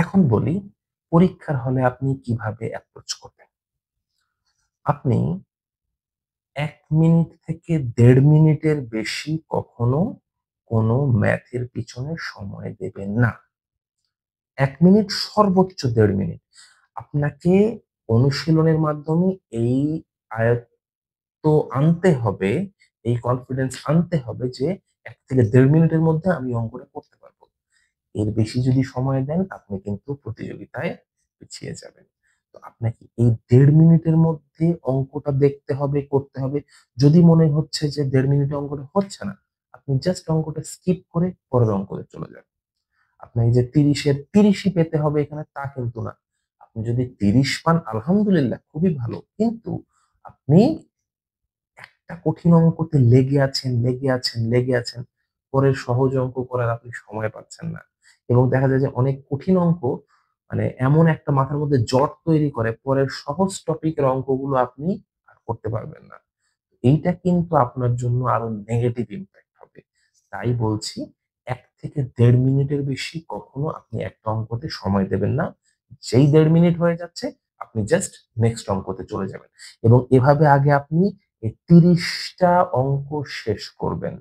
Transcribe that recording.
এখন বলি পরীক্ষার হলে আপনি কিভাবে অ্যাপ্রোচ করবেন। আপনি ১ মিনিট থেকে ১.৫ মিনিটের বেশি কখনো কোনো ম্যাথের পিছনে সময় দেবেন না। ১ মিনিট সর্বোচ্চ ১.৫ মিনিট। আপনাকে অনুশীলনের মাধ্যমে এই আয়ত্ত আনতে হবে, এই কনফিডেন্স আনতে হবে যে ১ থেকে ১.৫ মিনিটের মধ্যে আমি অঙ্কটা করতে পারব। এর বেশি যদি সময় দেন আপনি কিন্তু প্রতিযোগিতায় পিছিয়ে যাবেন। তো আপনাকে এই ১.৫ মিনিটের মধ্যে অঙ্কটা দেখতে হবে, করতে হবে। যদি মনে হচ্ছে যে ১.৫ মিনিটে অঙ্কটা হচ্ছে না, আপনি জাস্ট অঙ্কটা স্কিপ করে পরের অঙ্কতে চলে যান। আপনার এই যে ৩০ এর ৩০ ই পেতে হবে এখানে তা কিন্তু না। আপনি যদি ৩০ পান আলহামদুলিল্লাহ খুবই ভালো। কিন্তু আপনি একটা কঠিন অঙ্কতে লেগে আছেন। পরে সহজ অঙ্ক করার আপনি সময় পাচ্ছেন না। এবং দেখা যায় যে অনেক কঠিন অঙ্ক মানে এমন একটা মাথার মধ্যে জট তৈরি করে পরে সহজ টপিকের অঙ্কগুলো আপনি আর করতে পারবেন না। এইটা কিন্তু আপনার জন্য আরো নেগেটিভ ইমপ্যাক্ট হবে। তাই বলছি ১ থেকে ১.৫ মিনিটের বেশি কখনো আপনি একটা অঙ্কতে সময় দেবেন না। যেই ১.৫ মিনিট হয়ে যাচ্ছে আপনি জাস্ট নেক্সট অঙ্কতে চলে যাবেন। এবং এভাবে আগে আপনি এই ৩০ টা অঙ্ক শেষ করবেন।